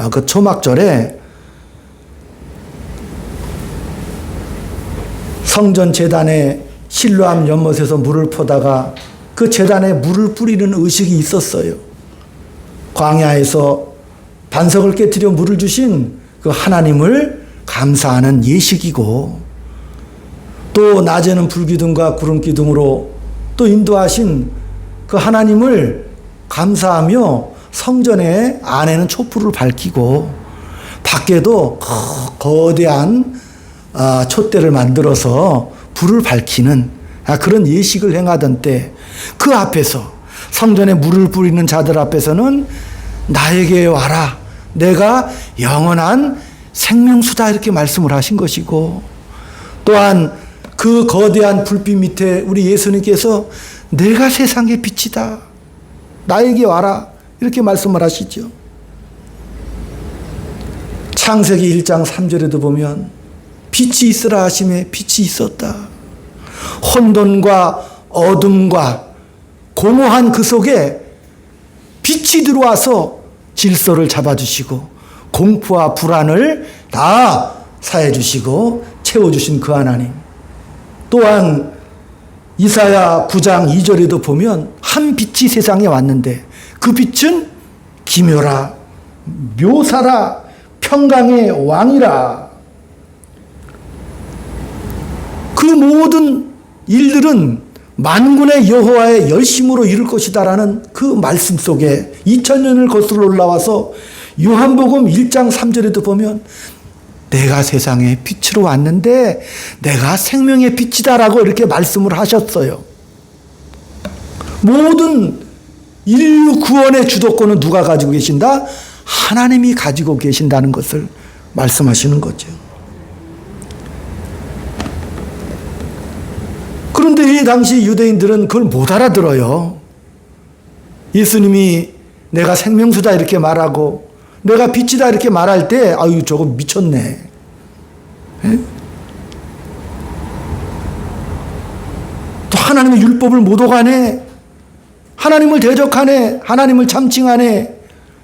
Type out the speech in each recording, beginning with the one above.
그 초막절에 성전 제단에 실로암 연못에서 물을 퍼다가 그 제단에 물을 뿌리는 의식이 있었어요. 광야에서 반석을 깨뜨려 물을 주신 그 하나님을 감사하는 예식이고, 또 낮에는 불기둥과 구름기둥으로 또 인도하신 그 하나님을 감사하며 성전의 안에는 촛불을 밝히고 밖에도 거대한 촛대를 만들어서 불을 밝히는 그런 예식을 행하던 때, 그 앞에서 성전에 물을 뿌리는 자들 앞에서는 나에게 와라, 내가 영원한 생명수다, 이렇게 말씀을 하신 것이고, 또한 그 거대한 불빛 밑에 우리 예수님께서 내가 세상의 빛이다, 나에게 와라, 이렇게 말씀을 하시죠. 창세기 1장 3절에도 보면 빛이 있으라 하심에 빛이 있었다. 혼돈과 어둠과 공허한 그 속에 빛이 들어와서 질서를 잡아주시고 공포와 불안을 다 사해주시고 채워주신 그 하나님. 또한 이사야 9장 2절에도 보면 한 빛이 세상에 왔는데 그 빛은 기묘라, 묘사라, 평강의 왕이라. 그 모든 일들은 만군의 여호와의 열심으로 이룰 것이다라는 그 말씀 속에 2000년을 거슬러 올라와서 요한복음 1장 3절에도 보면 내가 세상에 빛으로 왔는데 내가 생명의 빛이다라고 이렇게 말씀을 하셨어요. 모든 인류 구원의 주도권은 누가 가지고 계신다? 하나님이 가지고 계신다는 것을 말씀하시는 거죠. 그런데 이 당시 유대인들은 그걸 못 알아들어요. 예수님이 내가 생명수다 이렇게 말하고 내가 빛이다 이렇게 말할 때 아유 저거 미쳤네. 에? 또 하나님의 율법을 못 오가네. 하나님을 대적하네. 하나님을 참칭하네.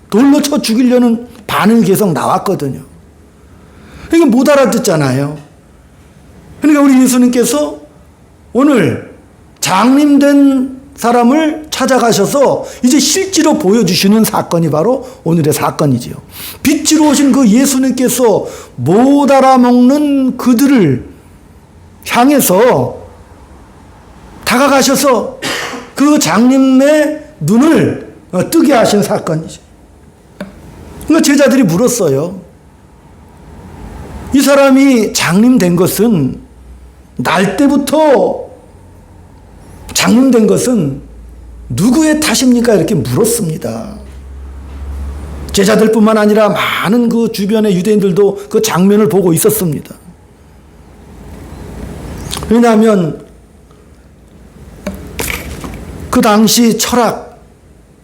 돌로 쳐 죽이려는 반응이 계속 나왔거든요. 이게 못 알아듣잖아요. 그러니까 우리 예수님께서 오늘 장림된 사람을 찾아가셔서 이제 실제로 보여주시는 사건이 바로 오늘의 사건이지요. 빛으로 오신 그 예수님께서 못 알아먹는 그들을 향해서 다가가셔서 그 장림의 눈을 뜨게 하신 사건이죠. 그러니까 제자들이 물었어요. 이 사람이 장림된 것은 날 때부터 장림된 것은 누구의 탓입니까? 이렇게 물었습니다. 제자들뿐만 아니라 많은 그 주변의 유대인들도 그 장면을 보고 있었습니다. 왜냐하면 그 당시 철학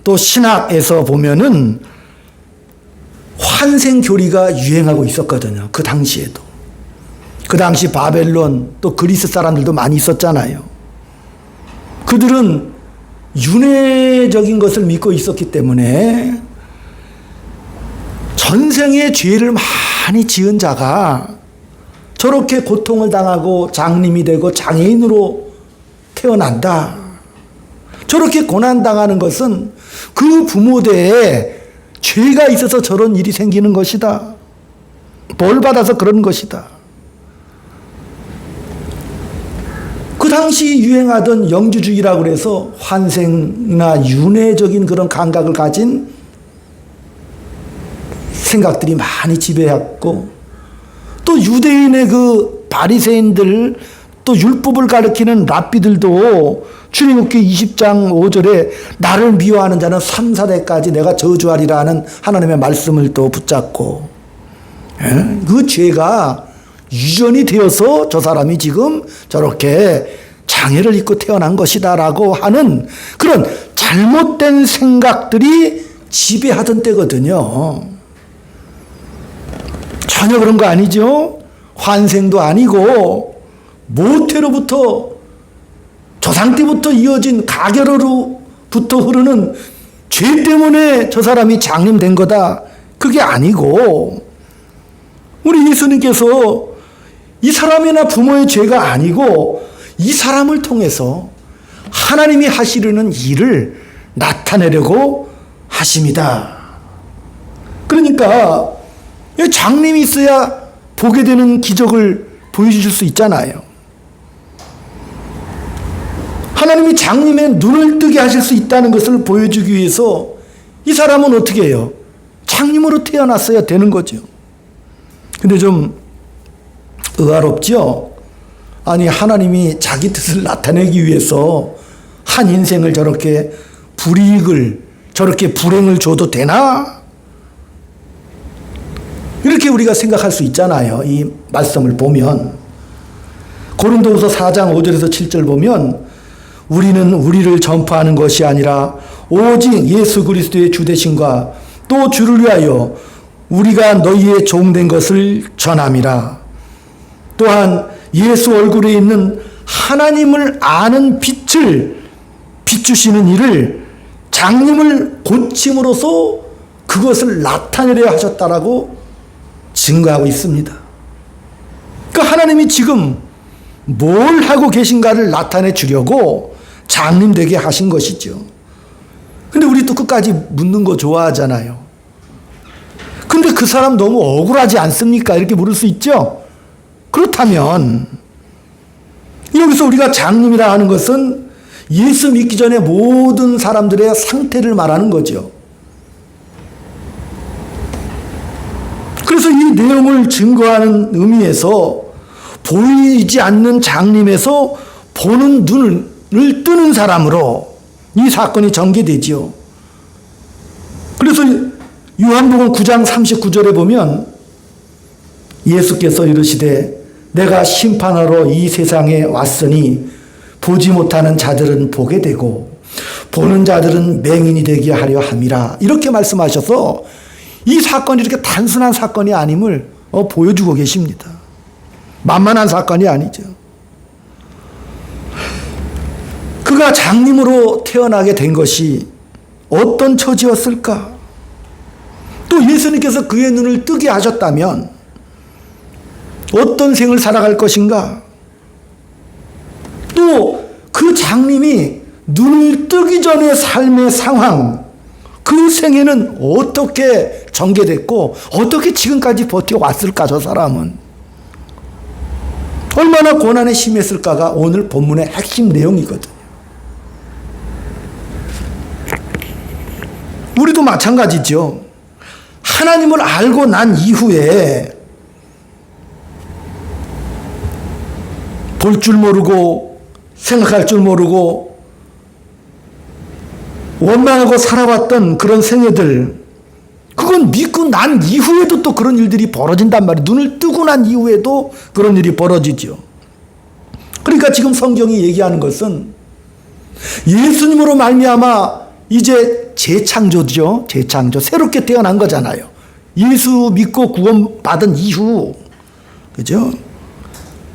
또 신학에서 보면은 환생교리가 유행하고 있었거든요. 그 당시에도. 그 당시 바벨론 또 그리스 사람들도 많이 있었잖아요. 그들은 윤회적인 것을 믿고 있었기 때문에 전생에 죄를 많이 지은 자가 저렇게 고통을 당하고 장님이 되고 장애인으로 태어난다. 저렇게 고난당하는 것은 그 부모대에 죄가 있어서 저런 일이 생기는 것이다. 벌 받아서 그런 것이다. 그 당시 유행하던 영주주의라고 해서 환생이나 윤회적인 그런 감각을 가진 생각들이 많이 지배했고, 또 유대인의 그 바리새인들 또 율법을 가리키는 랍비들도 출애굽기 20장 5절에 나를 미워하는 자는 3, 4대까지 내가 저주하리라 하는 하나님의 말씀을 또 붙잡고, 그 죄가 유전이 되어서 저 사람이 지금 저렇게 장애를 입고 태어난 것이다라고 하는 그런 잘못된 생각들이 지배하던 때거든요. 전혀 그런 거 아니죠. 환생도 아니고 모태로부터 조상 때부터 이어진 가결로부터 흐르는 죄 때문에 저 사람이 장림된 거다. 그게 아니고 우리 예수님께서 이 사람이나 부모의 죄가 아니고 이 사람을 통해서 하나님이 하시려는 일을 나타내려고 하십니다. 그러니까 장님이 있어야 보게 되는 기적을 보여주실 수 있잖아요. 하나님이 장님의 눈을 뜨게 하실 수 있다는 것을 보여주기 위해서 이 사람은 어떻게 해요? 장님으로 태어났어야 되는 거죠. 근데 좀 의아롭죠? 아니, 하나님이 자기 뜻을 나타내기 위해서 한 인생을 저렇게 불이익을, 저렇게 불행을 줘도 되나? 이렇게 우리가 생각할 수 있잖아요. 이 말씀을 보면. 고린도후서 4장 5절에서 7절 보면 우리는 우리를 전파하는 것이 아니라 오직 예수 그리스도의 주되심과 또 주를 위하여 우리가 너희의 종된 것을 전함이라. 또한 예수 얼굴에 있는 하나님을 아는 빛을 비추시는 일을 장님을 고침으로써 그것을 나타내려 하셨다라고 증거하고 있습니다. 그 하나님이 지금 뭘 하고 계신가를 나타내 주려고 장님 되게 하신 것이죠. 근데 우리 또 끝까지 묻는 거 좋아하잖아요. 근데 그 사람 너무 억울하지 않습니까? 이렇게 물을 수 있죠. 그렇다면 여기서 우리가 장님이라 하는 것은 예수 믿기 전에 모든 사람들의 상태를 말하는 거죠. 그래서 이 내용을 증거하는 의미에서 보이지 않는 장님에서 보는 눈을 뜨는 사람으로 이 사건이 전개되지요. 그래서 요한복음 9장 39절에 보면 예수께서 이르시되 내가 심판하러 이 세상에 왔으니 보지 못하는 자들은 보게 되고 보는 자들은 맹인이 되게 하려 함이라. 이렇게 말씀하셔서 이 사건이 이렇게 단순한 사건이 아님을 보여주고 계십니다. 만만한 사건이 아니죠. 그가 장님으로 태어나게 된 것이 어떤 처지였을까? 또 예수님께서 그의 눈을 뜨게 하셨다면 어떤 생을 살아갈 것인가? 또 그 장님이 눈을 뜨기 전의 삶의 상황, 그 생애는 어떻게 전개됐고 어떻게 지금까지 버텨왔을까? 저 사람은 얼마나 고난에 심했을까가 오늘 본문의 핵심 내용이거든요. 우리도 마찬가지죠. 하나님을 알고 난 이후에 볼 줄 모르고 생각할 줄 모르고 원망하고 살아왔던 그런 생애들, 그건 믿고 난 이후에도 또 그런 일들이 벌어진단 말이에요. 눈을 뜨고 난 이후에도 그런 일이 벌어지죠. 그러니까 지금 성경이 얘기하는 것은 예수님으로 말미암아 이제 재창조죠. 재창조. 새롭게 태어난 거잖아요. 예수 믿고 구원받은 이후. 그죠?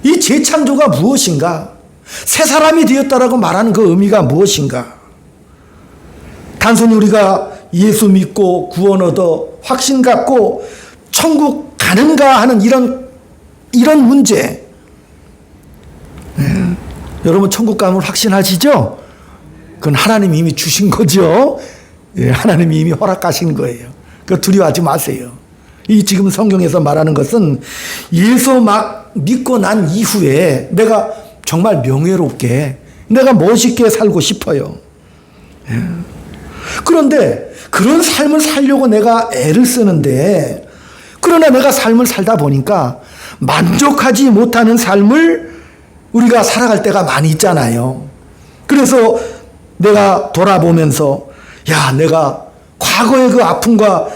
이 재창조가 무엇인가? 새 사람이 되었다라고 말하는 그 의미가 무엇인가? 단순히 우리가 예수 믿고 구원 얻어 확신 갖고 천국 가는가 하는 이런 문제. 여러분 천국 가면 확신하시죠? 그건 하나님이 이미 주신 거죠. 하나님이 이미 허락하신 거예요. 그 두려워하지 마세요. 이 지금 성경에서 말하는 것은 예수 막 믿고 난 이후에 내가 정말 명예롭게, 내가 멋있게 살고 싶어요. 그런데 그런 삶을 살려고 내가 애를 쓰는데, 그러나 내가 삶을 살다 보니까 만족하지 못하는 삶을 우리가 살아갈 때가 많이 있잖아요. 그래서 내가 돌아보면서 야, 내가 과거의 그 아픔과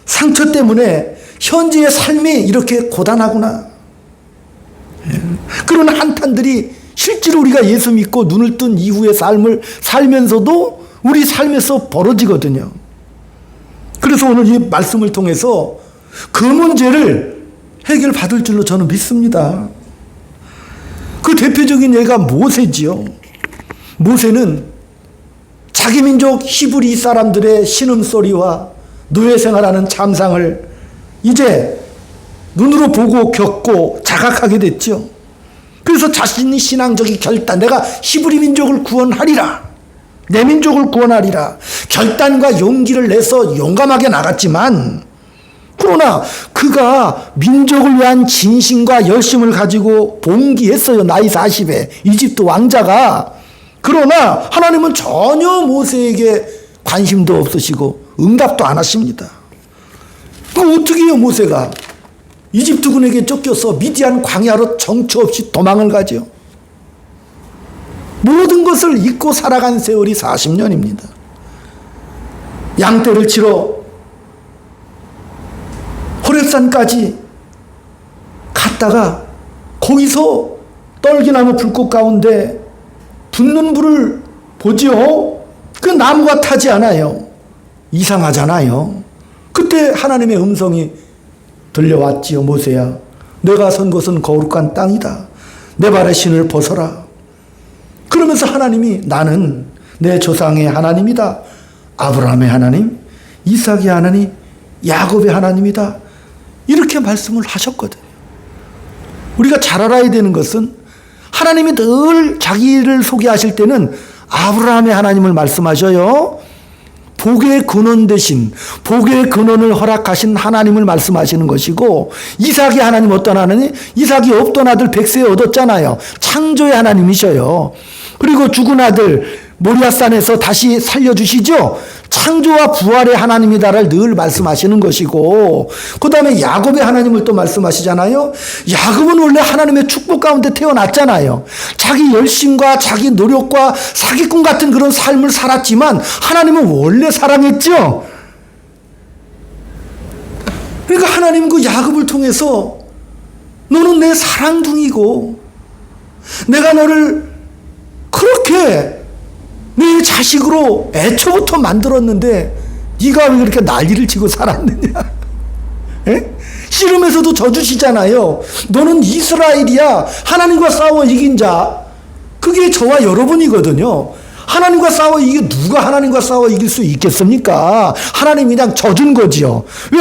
상처 때문에 현재의 삶이 이렇게 고단하구나. 그런 한탄들이 실제로 우리가 예수 믿고 눈을 뜬 이후의 삶을 살면서도 우리 삶에서 벌어지거든요. 그래서 오늘 이 말씀을 통해서 그 문제를 해결받을 줄로 저는 믿습니다. 그 대표적인 예가 모세지요. 모세는 자기 민족 히브리 사람들의 신음소리와 노예 생활하는 참상을 이제 눈으로 보고 겪고 자각하게 됐죠. 그래서 자신이 신앙적인 결단, 내가 히브리 민족을 구원하리라, 내 민족을 구원하리라 결단과 용기를 내서 용감하게 나갔지만, 그러나 그가 민족을 위한 진심과 열심을 가지고 봉기했어요. 나이 40에 이집트 왕자가. 그러나 하나님은 전혀 모세에게 관심도 없으시고 응답도 안 하십니다. 그럼 어떻게 해요? 모세가 이집트군에게 쫓겨서 미디안 광야로 정처 없이 도망을 가죠. 모든 것을 잊고 살아간 세월이 40년입니다. 양떼를 치러 호렙산까지 갔다가 거기서 떨기나무 불꽃 가운데 붙는 불을 보지요. 그 나무가 타지 않아요. 이상하잖아요. 그때 하나님의 음성이 들려왔지요. 모세야, 내가 선 곳은 거룩한 땅이다. 내 발의 신을 벗어라. 그러면서 하나님이 나는 내 조상의 하나님이다. 아브라함의 하나님, 이삭의 하나님, 야곱의 하나님이다. 이렇게 말씀을 하셨거든요. 우리가 잘 알아야 되는 것은 하나님이 늘 자기를 소개하실 때는 아브라함의 하나님을 말씀하셔요. 복의 근원 되신, 복의 근원을 허락하신 하나님을 말씀하시는 것이고, 이삭의 하나님 어떤 하나님? 이삭이 없던 아들 백세 얻었잖아요. 창조의 하나님이셔요. 그리고 죽은 아들 모리아산에서 다시 살려주시죠. 창조와 부활의 하나님이다를 늘 말씀하시는 것이고, 그 다음에 야곱의 하나님을 또 말씀하시잖아요. 야곱은 원래 하나님의 축복 가운데 태어났잖아요. 자기 열심과 자기 노력과 사기꾼 같은 그런 삶을 살았지만 하나님은 원래 사랑했죠. 그러니까 하나님 그 야곱을 통해서 너는 내 사랑둥이고 내가 너를 그렇게 내 자식으로 애초부터 만들었는데 네가 왜 그렇게 난리를 치고 살았느냐. 에? 씨름에서도 져주시잖아요. 너는 이스라엘이야. 하나님과 싸워 이긴 자. 그게 저와 여러분이거든요. 하나님과 싸워 이게 누가 하나님과 싸워 이길 수 있겠습니까? 하나님이 그냥 져준 거지요. 왜?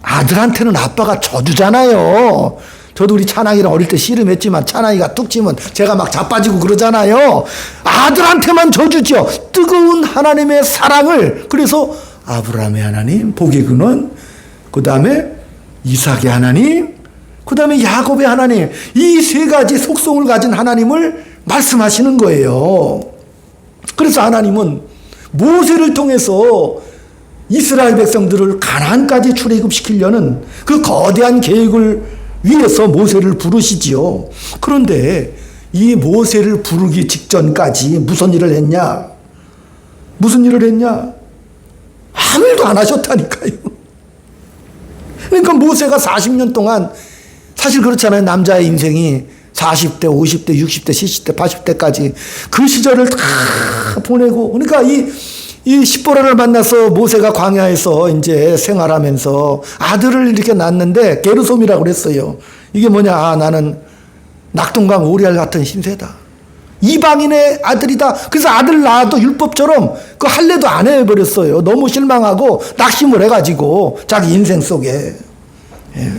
아들한테는 아빠가 져주잖아요. 저도 우리 찬양이랑 어릴 때 씨름했지만 찬양이가 뚝 치면 제가 막 자빠지고 그러잖아요. 아들한테만 져주죠. 뜨거운 하나님의 사랑을. 그래서 아브라함의 하나님, 복의 근원, 그 다음에 이삭의 하나님, 그 다음에 야곱의 하나님, 이 세 가지 속성을 가진 하나님을 말씀하시는 거예요. 그래서 하나님은 모세를 통해서 이스라엘 백성들을 가나안까지 출애굽시키려는 그 거대한 계획을 위해서 모세를 부르시지요. 그런데 이 모세를 부르기 직전까지 무슨 일을 했냐? 무슨 일을 했냐? 아무 일도 안 하셨다니까요. 그러니까 모세가 40년 동안, 사실 그렇잖아요. 남자의 인생이 40대, 50대, 60대, 70대, 80대까지 그 시절을 다 보내고, 그러니까 이 십보라를 만나서 모세가 광야에서 이제 생활하면서 아들을 이렇게 낳았는데 게르솜이라고 그랬어요. 이게 뭐냐? 아, 나는 낙동강 오리알 같은 신세다. 이방인의 아들이다. 그래서 아들 낳아도 율법처럼 그 할례도 안 해버렸어요. 너무 실망하고 낙심을 해가지고 자기 인생 속에. 예.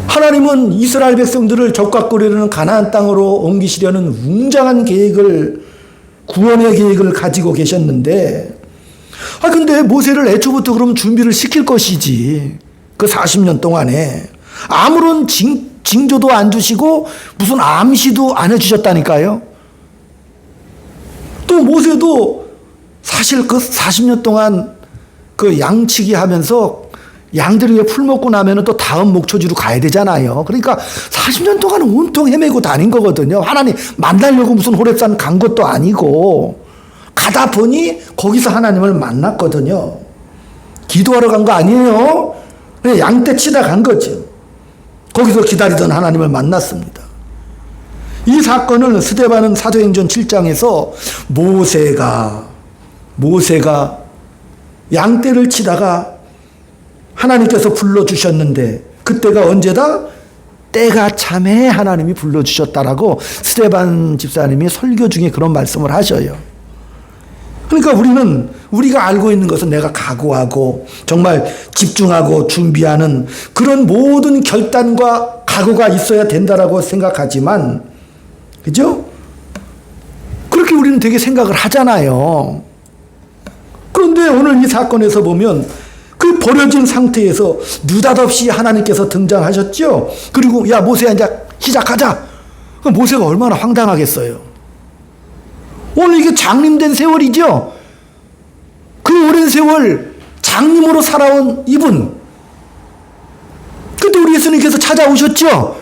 하나님은 이스라엘 백성들을 적각거리는 가나안 땅으로 옮기시려는 웅장한 계획을, 구원의 계획을 가지고 계셨는데, 근데 모세를 애초부터 그럼 준비를 시킬 것이지. 그 40년 동안에 아무런 징조도 안 주시고 무슨 암시도 안 해주셨다니까요. 또 모세도 사실 그 40년 동안 그 양치기 하면서 양들이 풀 먹고 나면 또 다음 목초지로 가야 되잖아요. 그러니까 40년 동안 온통 헤매고 다닌 거거든요. 하나님 만나려고 무슨 호렙산 간 것도 아니고 가다 보니 거기서 하나님을 만났거든요. 기도하러 간 거 아니에요. 그냥 양떼 치다 간 거죠. 거기서 기다리던 하나님을 만났습니다. 이 사건을 스데반은 사도행전 7장에서 모세가 양떼를 치다가 하나님께서 불러주셨는데 그때가 언제다? 때가 참에 하나님이 불러주셨다라고 스데반 집사님이 설교 중에 그런 말씀을 하셔요. 그러니까 우리가 알고 있는 것은 내가 각오하고 정말 집중하고 준비하는 그런 모든 결단과 각오가 있어야 된다라고 생각하지만, 그죠? 그렇게 우리는 되게 생각을 하잖아요. 그런데 오늘 이 사건에서 보면 그 버려진 상태에서 느닷없이 하나님께서 등장하셨죠? 그리고 야, 모세야, 이제 시작하자. 모세가 얼마나 황당하겠어요. 오늘 이게 장림된 세월이죠? 그 오랜 세월 장님으로 살아온 이분. 그때 우리 예수님께서 찾아오셨죠?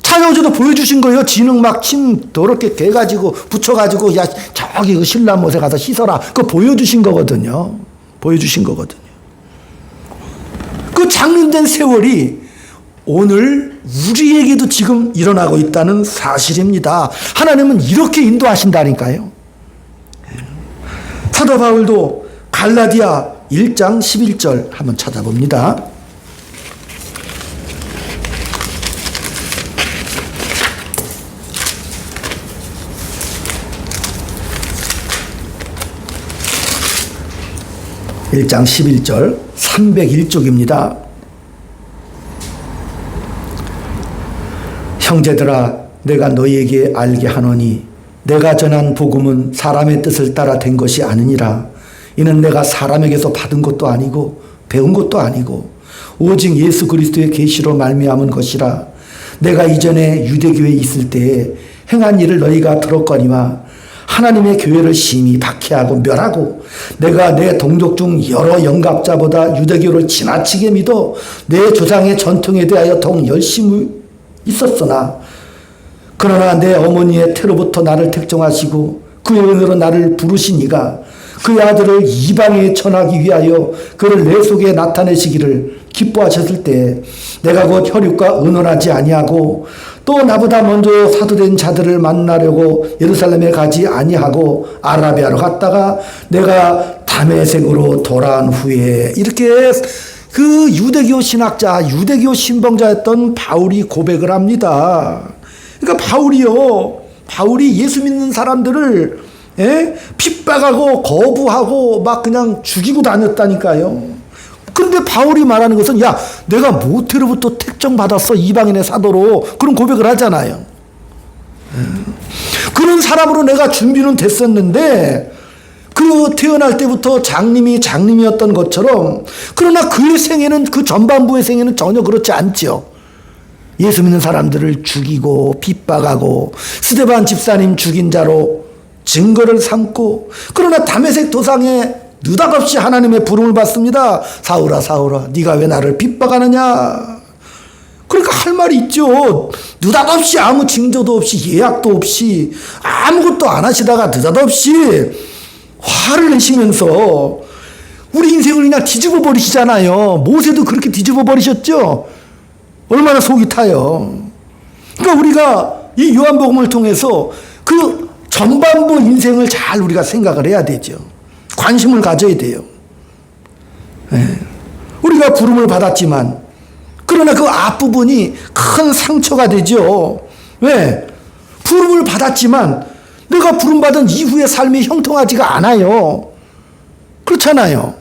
찾아오셔도 보여주신 거예요. 진흙 막 침 더럽게 개가지고 붙여가지고 야 저기 그 신라 못에 가서 씻어라. 그거 보여주신 거거든요. 보여주신 거거든요. 그 장림된 세월이 오늘 우리에게도 지금 일어나고 있다는 사실입니다. 하나님은 이렇게 인도하신다니까요. 사도 바울도 갈라디아 1장 11절 한번 찾아봅니다. (1장 11절) 301쪽입니다. 형제들아, 내가 너희에게 알게 하노니 내가 전한 복음은 사람의 뜻을 따라 된 것이 아니니라. 이는 내가 사람에게서 받은 것도 아니고 배운 것도 아니고 오직 예수 그리스도의 계시로 말미암은 것이라. 내가 이전에 유대교회에 있을 때에 행한 일을 너희가 들었거니와 하나님의 교회를 심히 박해하고 멸하고 내가 내 동족 중 여러 영갑자보다 유대교를 지나치게 믿어 내 조상의 전통에 대하여 더욱 열심히 있었으나 그러나 내 어머니의 태로부터 나를 택정하시고 그의 은혜로 나를 부르신 이가 그의 아들을 이방에 전하기 위하여 그를 내 속에 나타내시기를 기뻐하셨을 때 내가 곧 혈육과 의논하지 아니하고 또 나보다 먼저 사도된 자들을 만나려고 예루살렘에 가지 아니하고 아라비아로 갔다가 내가 다메섹으로 돌아온 후에 이렇게 그 유대교 신학자, 유대교 신봉자였던 바울이 고백을 합니다. 그러니까 바울이 예수 믿는 사람들을 핍박하고 거부하고 막 그냥 죽이고 다녔다니까요. 그런데 바울이 말하는 것은 야, 내가 모태로부터 택정받았어, 이방인의 사도로. 그런 고백을 하잖아요. 그런 사람으로 내가 준비는 됐었는데 그 태어날 때부터 장님이었던 것처럼, 그러나 그의 생애는, 그 전반부의 생애는 전혀 그렇지 않죠. 예수 믿는 사람들을 죽이고 핍박하고 스데반 집사님 죽인 자로 증거를 삼고, 그러나 다메섹 도상에 느닷없이 하나님의 부름을 받습니다. 사울아 사울아 네가 왜 나를 핍박하느냐. 그러니까 할 말이 있죠. 느닷없이 아무 징조도 없이 예약도 없이 아무것도 안 하시다가 느닷없이 화를 내시면서 우리 인생을 그냥 뒤집어 버리시잖아요. 모세도 그렇게 뒤집어 버리셨죠. 얼마나 속이 타요. 그러니까 우리가 이 요한복음을 통해서 그 전반부 인생을 잘 우리가 생각을 해야 되죠. 관심을 가져야 돼요. 우리가 부름을 받았지만 그러나 그 앞부분이 큰 상처가 되죠. 왜? 부름을 받았지만 내가 부름받은 이후의 삶이 형통하지가 않아요. 그렇잖아요.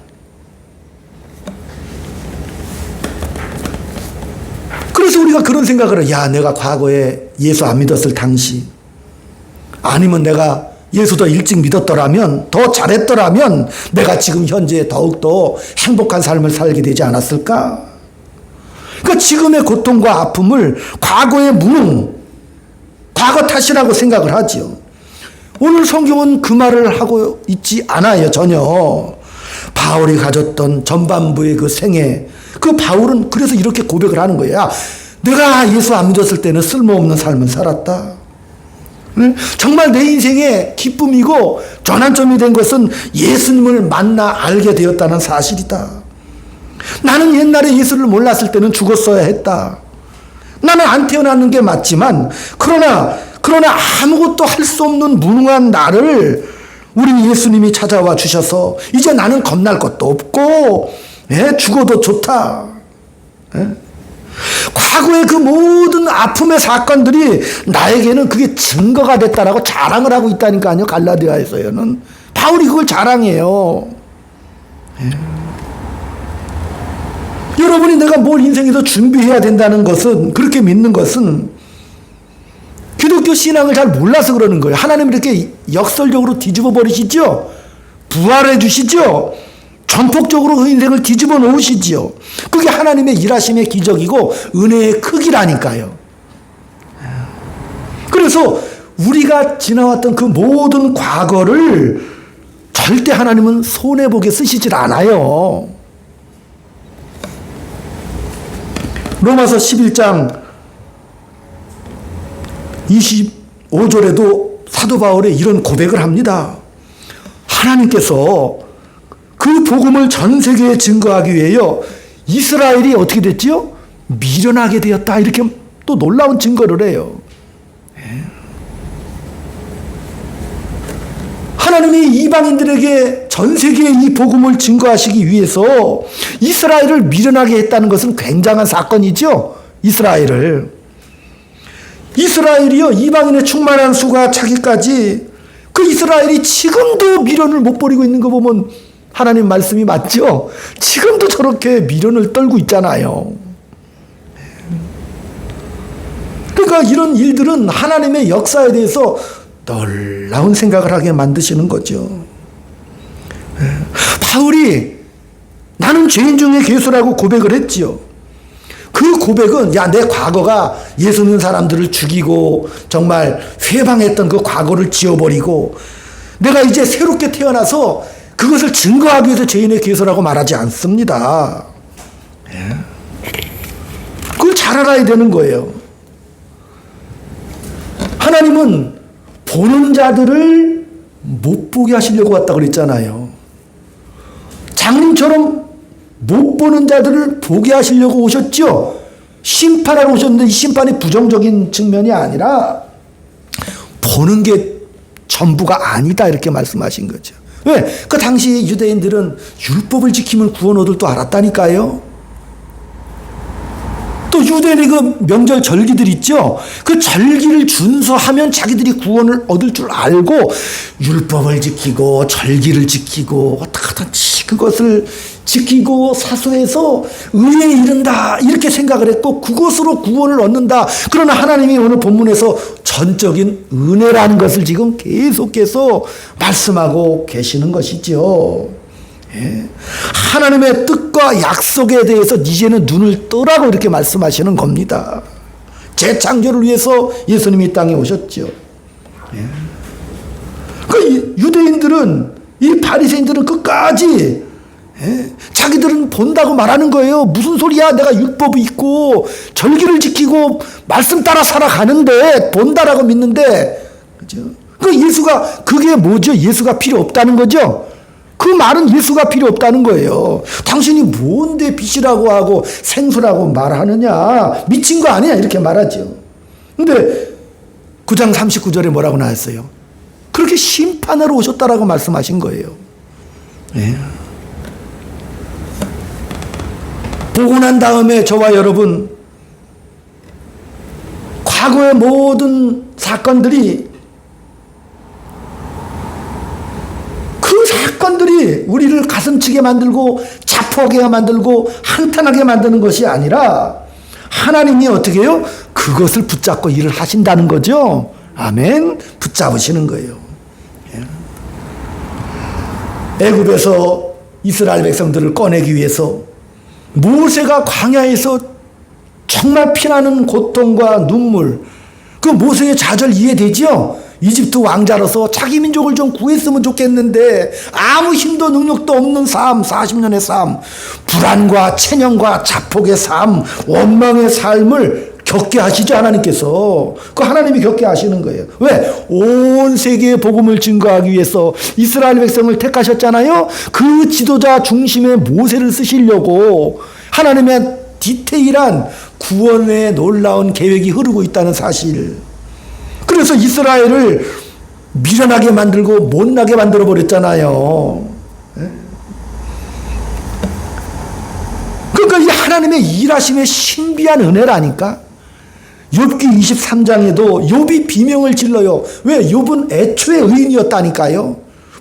그래서 우리가 그런 생각을 해요. 야, 내가 과거에 예수 안 믿었을 당시, 아니면 내가 예수 더 일찍 믿었더라면, 더 잘했더라면 내가 지금 현재 더욱더 행복한 삶을 살게 되지 않았을까? 그러니까 지금의 고통과 아픔을 과거의 무능, 과거 탓이라고 생각을 하죠. 오늘 성경은 그 말을 하고 있지 않아요. 전혀. 바울이 가졌던 전반부의 그 생애, 그 바울은 그래서 이렇게 고백을 하는 거예요. 야, 내가 예수 안 믿었을 때는 쓸모없는 삶을 살았다. 정말 내 인생의 기쁨이고 전환점이 된 것은 예수님을 만나 알게 되었다는 사실이다. 나는 옛날에 예수를 몰랐을 때는 죽었어야 했다. 나는 안 태어나는 게 맞지만 그러나 아무것도 할 수 없는 무능한 나를 우리 예수님이 찾아와 주셔서 이제 나는 겁날 것도 없고 죽어도 좋다. 과거의 그 모든 아픔의 사건들이 나에게는 그게 증거가 됐다라고 자랑을 하고 있다니까요. 갈라디아에서는 바울이 그걸 자랑해요. 예. 여러분이 내가 뭘 인생에서 준비해야 된다는 것은, 그렇게 믿는 것은 기독교 신앙을 잘 몰라서 그러는 거예요. 하나님 이렇게 역설적으로 뒤집어 버리시죠. 부활해 주시죠. 전폭적으로 그 인생을 뒤집어 놓으시지요. 그게 하나님의 일하심의 기적이고 은혜의 크기라니까요. 그래서 우리가 지나왔던 그 모든 과거를 절대 하나님은 손해보게 쓰시질 않아요. 로마서 11장 25절에도 사도 바울이 이런 고백을 합니다. 하나님께서 그 복음을 전 세계에 증거하기 위하여 이스라엘이 어떻게 됐지요? 미련하게 되었다. 이렇게 또 놀라운 증거를 해요. 하나님이 이방인들에게 전 세계에 이 복음을 증거하시기 위해서 이스라엘을 미련하게 했다는 것은 굉장한 사건이죠. 이스라엘이요, 이방인의 충만한 수가 차기까지 그 이스라엘이 지금도 미련을 못 버리고 있는 거 보면 하나님 말씀이 맞죠? 지금도 저렇게 미련을 떨고 있잖아요. 그러니까 이런 일들은 하나님의 역사에 대해서 놀라운 생각을 하게 만드시는 거죠. 바울이 나는 죄인 중에 괴수라고 고백을 했지요. 그 고백은 내 과거가 예수 믿는 사람들을 죽이고 정말 회방했던 그 과거를 지워버리고 내가 이제 새롭게 태어나서 그것을 증거하기 위해서 죄인의 괴수라고 말하지 않습니다. 그걸 잘 알아야 되는 거예요. 하나님은 보는 자들을 못 보게 하시려고 왔다 그랬잖아요. 장님처럼 못 보는 자들을 보게 하시려고 오셨죠. 심판하러 오셨는데 이 심판이 부정적인 측면이 아니라 보는 게 전부가 아니다 이렇게 말씀하신 거죠. 왜? 그 당시 유대인들은 율법을 지키면 구원 얻을 또 알았다니까요. 또 유대인의 그 명절 절기들 있죠. 그 절기를 준수하면 자기들이 구원을 얻을 줄 알고 율법을 지키고 절기를 지키고 어떻게든지 그것을 지키고 사수해서 의에 이른다 이렇게 생각을 했고 그것으로 구원을 얻는다. 그러나 하나님이 오늘 본문에서 전적인 은혜라는 것을 지금 계속해서 말씀하고 계시는 것이죠. 하나님의 뜻과 약속에 대해서 이제는 눈을 뜨라고 이렇게 말씀하시는 겁니다. 재창조를 위해서 예수님이 이 땅에 오셨죠. 그 유대인들은, 이 바리새인들은 끝까지 자기들은 본다고 말하는 거예요. 무슨 소리야? 내가 율법이 있고 절기를 지키고 말씀 따라 살아가는데 본다라고 믿는데, 그죠? 그 예수가, 그게 뭐죠? 예수가 필요 없다는 거죠. 그 말은 예수가 필요 없다는 거예요. 당신이 뭔데 빛이라고 하고 생수라고 말하느냐? 미친 거 아니야? 이렇게 말하죠. 근데 9장 39절에 뭐라고 나왔어요? 그렇게 심판하러 오셨다라고 말씀하신 거예요. 보고 난 다음에 저와 여러분, 과거의 모든 사건들이 우리를 가슴치게 만들고 자포하게 만들고 한탄하게 만드는 것이 아니라 하나님이 어떻게 해요? 그것을 붙잡고 일을 하신다는 거죠. 아멘. 붙잡으시는 거예요. 애굽에서 이스라엘 백성들을 꺼내기 위해서 모세가 광야에서 정말 피나는 고통과 눈물, 그 모세의 좌절 이해되지요? 이집트 왕자로서 자기 민족을 좀 구했으면 좋겠는데 아무 힘도 능력도 없는 삶, 40년의 삶, 불안과 체념과 자폭의 삶, 원망의 삶을 겪게 하시죠. 하나님께서. 그 하나님이 겪게 하시는 거예요. 왜? 온 세계의 복음을 증거하기 위해서 이스라엘 백성을 택하셨잖아요. 그 지도자 중심의 모세를 쓰시려고 하나님의 디테일한 구원의 놀라운 계획이 흐르고 있다는 사실. 그래서 이스라엘을 미련하게 만들고 못나게 만들어 버렸잖아요. 그러니까 이 하나님의 일하심의 신비한 은혜라니까. 욥기 23장에도 욥이 비명을 질러요. 왜? 욥은 애초에 의인이었다니까요.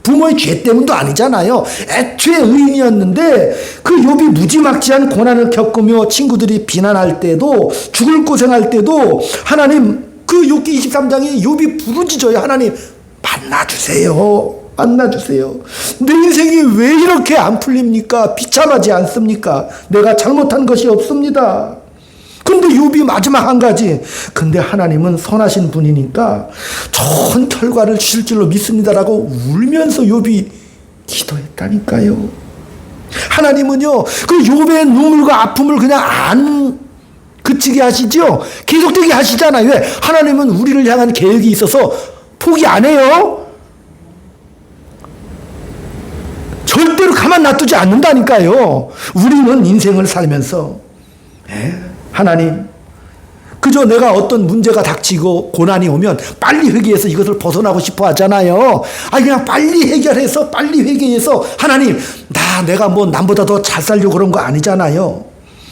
부모의 죄 때문도 아니잖아요. 애초에 의인이었는데 그 욥이 무지막지한 고난을 겪으며 친구들이 비난할 때도 죽을 고생할 때도 하나님 그 욥기 23장에 욥이 부르짖어요. 하나님 만나주세요. 만나주세요. 내 인생이 왜 이렇게 안 풀립니까? 비참하지 않습니까? 내가 잘못한 것이 없습니다. 근데 욥이 마지막 한 가지. 근데 하나님은 선하신 분이니까 좋은 결과를 주실 줄로 믿습니다라고 울면서 욥이 기도했다니까요. 하나님은요, 그 욥의 눈물과 아픔을 그냥 안 그치게 하시죠? 계속되게 하시잖아요. 왜? 하나님은 우리를 향한 계획이 있어서 포기 안 해요. 절대로 가만 놔두지 않는다니까요. 우리는 인생을 살면서 하나님, 그저 내가 어떤 문제가 닥치고 고난이 오면 빨리 회개해서 이것을 벗어나고 싶어 하잖아요. 그냥 빨리 해결해서 빨리 회개해서 하나님, 내가 뭐 남보다 더 잘 살려고 그런 거 아니잖아요.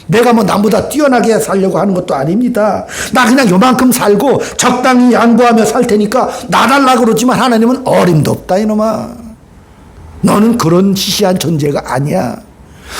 내가 뭐 남보다 뛰어나게 살려고 하는 것도 아닙니다. 나 그냥 요만큼 살고 적당히 양보하며 살 테니까 놔달라고 그러지만 하나님은 어림도 없다 이놈아. 너는 그런 시시한 존재가 아니야.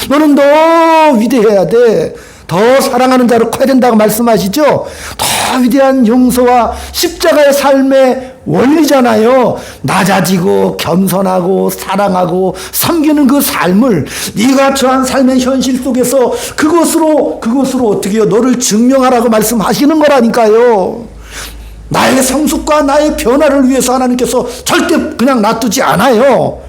너는 더 위대해야 돼. 더 사랑하는 자로 커야 된다고 말씀하시죠. 더 위대한 용서와 십자가의 삶의 원리잖아요. 낮아지고 겸손하고 사랑하고 섬기는 그 삶을 네가 처한 삶의 현실 속에서 그것으로 어떻게 해요? 너를 증명하라고 말씀하시는 거라니까요. 나의 성숙과 나의 변화를 위해서 하나님께서 절대 그냥 놔두지 않아요.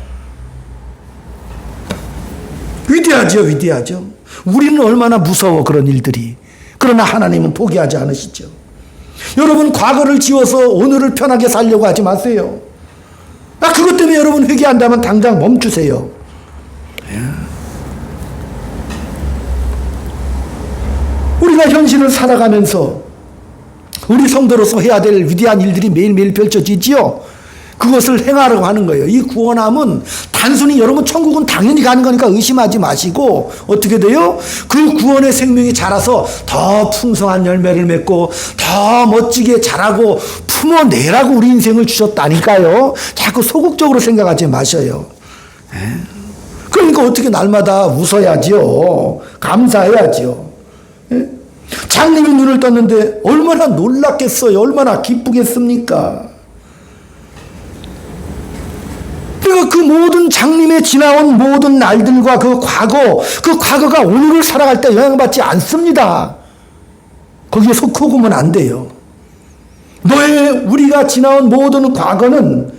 위대하죠, 위대하죠. 우리는 얼마나 무서워 그런 일들이. 그러나 하나님은 포기하지 않으시죠. 여러분 과거를 지워서 오늘을 편하게 살려고 하지 마세요. 그것 때문에 여러분 회개한다면 당장 멈추세요. 우리가 현실을 살아가면서 우리 성도로서 해야 될 위대한 일들이 매일매일 펼쳐지지요. 그것을 행하려고 하는 거예요. 이 구원함은 단순히 여러분 천국은 당연히 가는 거니까 의심하지 마시고 어떻게 돼요? 그 구원의 생명이 자라서 더 풍성한 열매를 맺고 더 멋지게 자라고 품어내라고 우리 인생을 주셨다니까요. 자꾸 소극적으로 생각하지 마셔요. 그러니까 어떻게 날마다 웃어야지요. 감사해야지요. 장님이 눈을 떴는데 얼마나 놀랐겠어요. 얼마나 기쁘겠습니까? 그러니까 그 모든 장님의 지나온 모든 날들과 그 과거가 오늘을 살아갈 때 영향받지 않습니다. 거기에 속호구면 안 돼요. 우리가 지나온 모든 과거는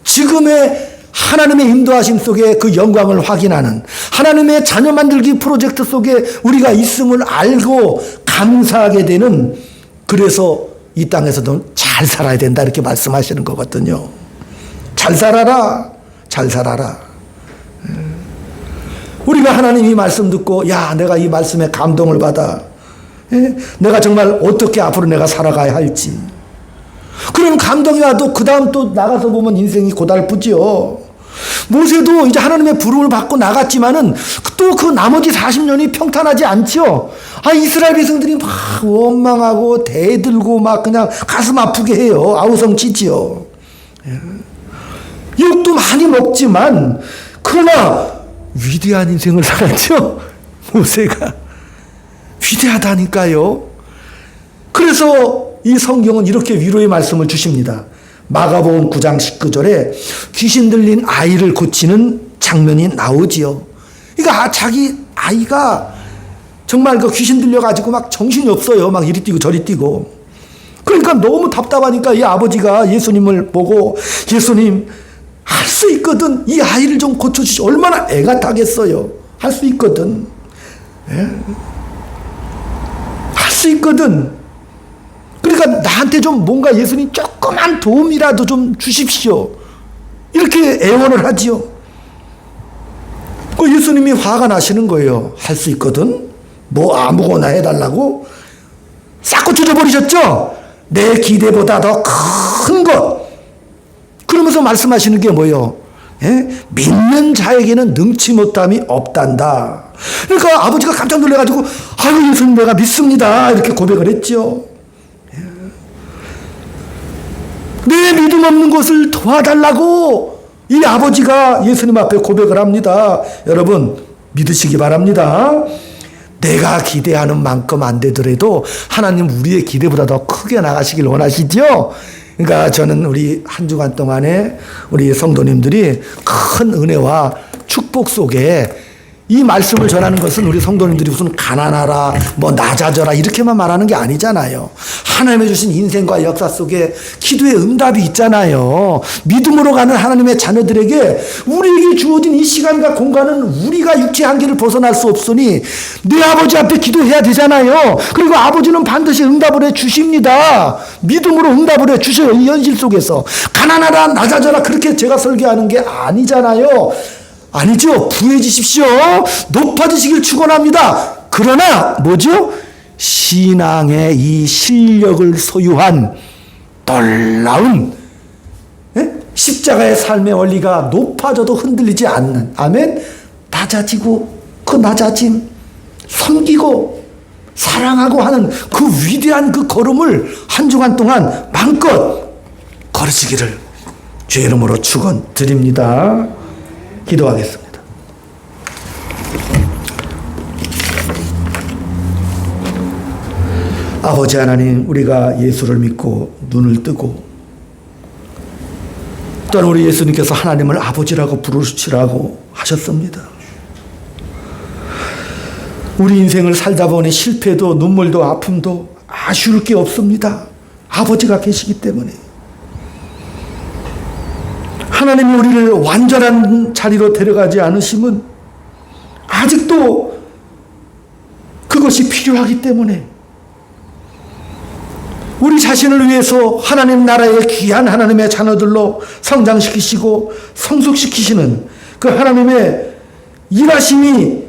지금의 하나님의 인도하심 속에 그 영광을 확인하는 하나님의 자녀 만들기 프로젝트 속에 우리가 있음을 알고 감사하게 되는, 그래서 이 땅에서도 잘 살아야 된다 이렇게 말씀하시는 거거든요. 잘 살아라. 잘 살아라. 우리가 하나님이 말씀 듣고 내가 이 말씀에 감동을 받아. 내가 정말 어떻게 앞으로 내가 살아가야 할지. 그런 감동이 와도 그 다음 또 나가서 보면 인생이 고달프지요. 모세도 이제 하나님의 부름을 받고 나갔지만은 또 그 나머지 40년이 평탄하지 않죠. 이스라엘 백성들이 막 원망하고 대들고 막 그냥 가슴 아프게 해요. 아우성치지요. 욕도 많이 먹지만 그러나 위대한 인생을 살았죠. 모세가 위대하다니까요. 그래서 이 성경은 이렇게 위로의 말씀을 주십니다. 마가복음 9장 19절에 귀신 들린 아이를 고치는 장면이 나오지요. 그러니까 자기 아이가 정말 그 귀신 들려가지고 막 정신이 없어요. 막 이리 뛰고 저리 뛰고. 그러니까 너무 답답하니까 이 아버지가 예수님을 보고 예수님 할 수 있거든. 이 아이를 좀 고쳐주시오. 얼마나 애가 타겠어요. 할 수 있거든. 할 수 있거든. 그러니까 나한테 좀 뭔가 예수님 조그만 도움이라도 좀 주십시오. 이렇게 애원을 하지요. 그 예수님이 화가 나시는 거예요. 할 수 있거든. 뭐 아무거나 해달라고 싹 고쳐줘 버리셨죠. 내 기대보다 더 큰 것. 그러면서 말씀하시는 게 뭐예요? 믿는 자에게는 능치 못함이 없단다. 그러니까 아버지가 깜짝 놀라가지고 아유 예수님 내가 믿습니다 이렇게 고백을 했죠. 내 믿음 없는 것을 도와달라고 이 아버지가 예수님 앞에 고백을 합니다. 여러분 믿으시기 바랍니다. 내가 기대하는 만큼 안 되더라도 하나님 우리의 기대보다 더 크게 나가시길 원하시죠? 그러니까 저는 우리 한 주간 동안에 우리 성도님들이 큰 은혜와 축복 속에 이 말씀을 전하는 것은 우리 성도님들이 무슨 가난하라, 뭐 낮아져라 이렇게만 말하는 게 아니잖아요. 하나님의 주신 인생과 역사 속에 기도의 응답이 있잖아요. 믿음으로 가는 하나님의 자녀들에게 우리에게 주어진 이 시간과 공간은 우리가 육체의 한계를 벗어날 수 없으니 내 아버지 앞에 기도해야 되잖아요. 그리고 아버지는 반드시 응답을 해 주십니다. 믿음으로 응답을 해 주셔요. 이 현실 속에서. 가난하라, 낮아져라 그렇게 제가 설교하는 게 아니잖아요. 아니죠. 부해지십시오. 높아지시길 축원합니다. 그러나 뭐죠? 신앙의 이 실력을 소유한 놀라운 십자가의 삶의 원리가 높아져도 흔들리지 않는, 아멘. 낮아지고 그 낮아짐 섬기고 사랑하고 하는 그 위대한 그 걸음을 한 주간 동안 마음껏 걸으시기를 주의 이름으로 축원드립니다. 기도하겠습니다. 아버지 하나님, 우리가 예수를 믿고 눈을 뜨고 또한 우리 예수님께서 하나님을 아버지라고 부르시라고 하셨습니다. 우리 인생을 살다 보니 실패도 눈물도 아픔도 아쉬울 게 없습니다. 아버지가 계시기 때문에. 하나님이 우리를 완전한 자리로 데려가지 않으심은 아직도 그것이 필요하기 때문에 우리 자신을 위해서 하나님 나라의 귀한 하나님의 자녀들로 성장시키시고 성숙시키시는 그 하나님의 일하심이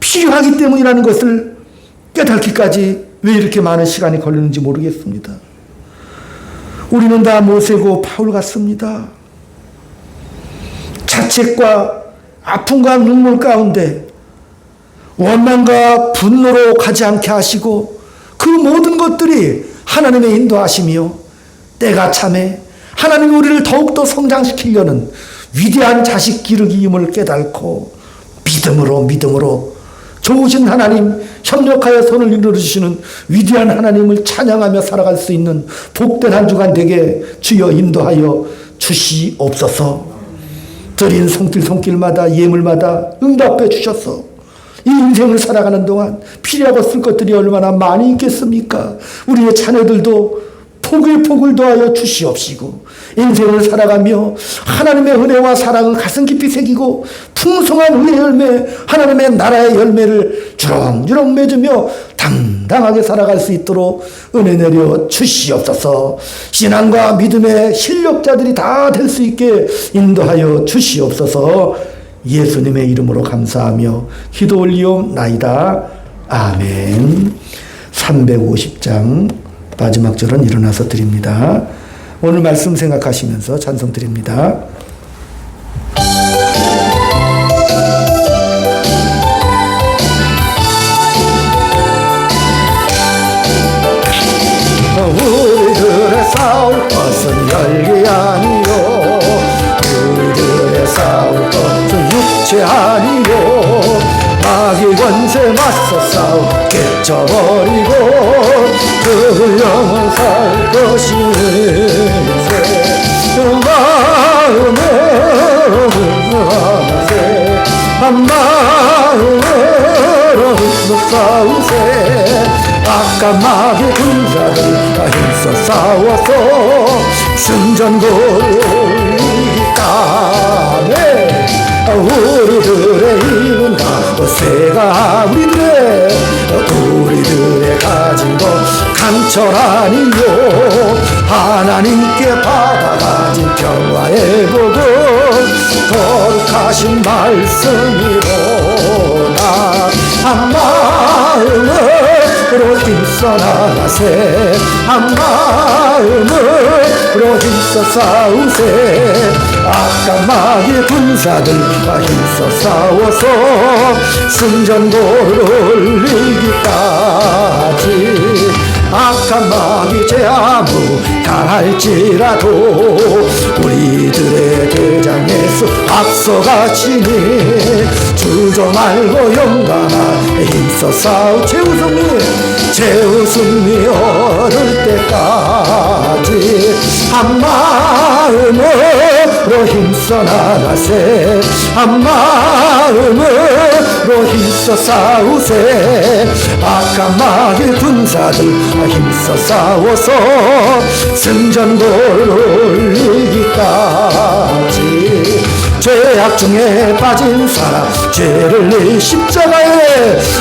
필요하기 때문이라는 것을 깨닫기까지 왜 이렇게 많은 시간이 걸리는지 모르겠습니다. 우리는 다 모세고 바울 같습니다. 자책과 아픔과 눈물 가운데 원망과 분노로 가지 않게 하시고 그 모든 것들이 하나님의 인도하심이요 때가 참에 하나님이 우리를 더욱더 성장시키려는 위대한 자식 기르기임을 깨닫고 믿음으로 좋으신 하나님, 협력하여 손을 이루어주시는 위대한 하나님을 찬양하며 살아갈 수 있는 복된 한 주간 되게 주여 인도하여 주시옵소서. 드린 손길마다 예물마다 응답해 주셔서 이 인생을 살아가는 동안 필요하고 쓸 것들이 얼마나 많이 있겠습니까? 우리의 자녀들도 폭을 더하여 주시옵시고 인생을 살아가며 하나님의 은혜와 사랑을 가슴 깊이 새기고 풍성한 은혜 열매, 하나님의 나라의 열매를 주렁주렁 맺으며 당당하게 살아갈 수 있도록 은혜 내려 주시옵소서. 신앙과 믿음의 실력자들이 다 될 수 있게 인도하여 주시옵소서. 예수님의 이름으로 감사하며 기도 올리옵나이다. 아멘. 350장 마지막 절은 일어나서 드립니다. 오늘 말씀 생각하시면서 찬송 드립니다. 우리들의 싸울 것은 혈기 아니요 우리들의 싸울 것은 육체 아니요 마귀 권세 맞서 싸워 깨쳐버리고 그 영혼 살 것이세 마음으로 싸우세 아까 마귀 군자들과 힘써 싸워서 승전골 이기까네 우리들의 힘은 값세가 우리인데 우리들의 가진 것 강철 아니요 하나님께 받아가진 평화의 복은 거룩하신 말씀이로다 한 마음으로 힘써 나가세 한 마음으로 힘써 싸우세 아까 마귀 군사들과 힘써 싸워서 승전고를 올리기까지 아까 악한 제아무 강할지라도 우리들의 대장 예수 앞서가시니 주저 말고 용감하게 힘써 싸우 제우승리 얻을 때까지 한 마음으로 힘써 나가세 한 마음으로 힘써 싸우세 악한 마귀 군사들 힘써 싸워서 승전고를 올리기까지 죄악 중에 빠진 사람 죄를 내 십자가에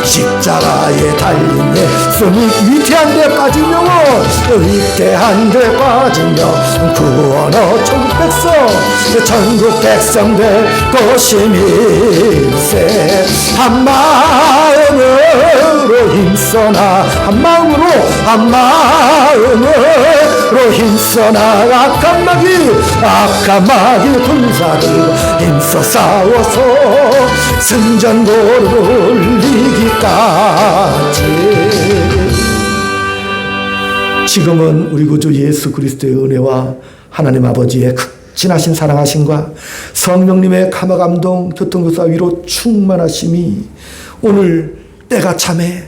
달린 예수님 위태한 데 빠진 영혼 위태한 데 빠진 영혼 구원어 천국 백성 될 것이 밀세 한 마음으로 힘써나 한 마음으로 힘써나 악한 마귀 군사들과 힘써 싸워서 승전고를 올리기까지. 지금은 우리 구주 예수 그리스도의 은혜와 하나님 아버지의 극진하신 사랑하심과 성령님의 감화감동 교통교사 위로 충만하심이 오늘 때가 참에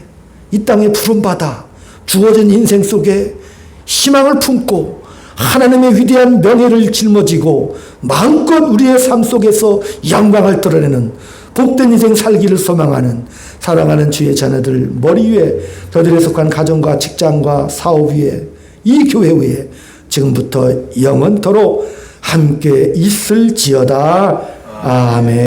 이 땅에 부름받아 주어진 인생 속에 희망을 품고 하나님의 위대한 명예를 짊어지고 마음껏 우리의 삶 속에서 영광을 드러내는 복된 인생 살기를 소망하는 사랑하는 주의 자녀들 머리 위에 저들에 속한 가정과 직장과 사업 위에 이 교회 위에 지금부터 영원토록 함께 있을지어다. 아멘.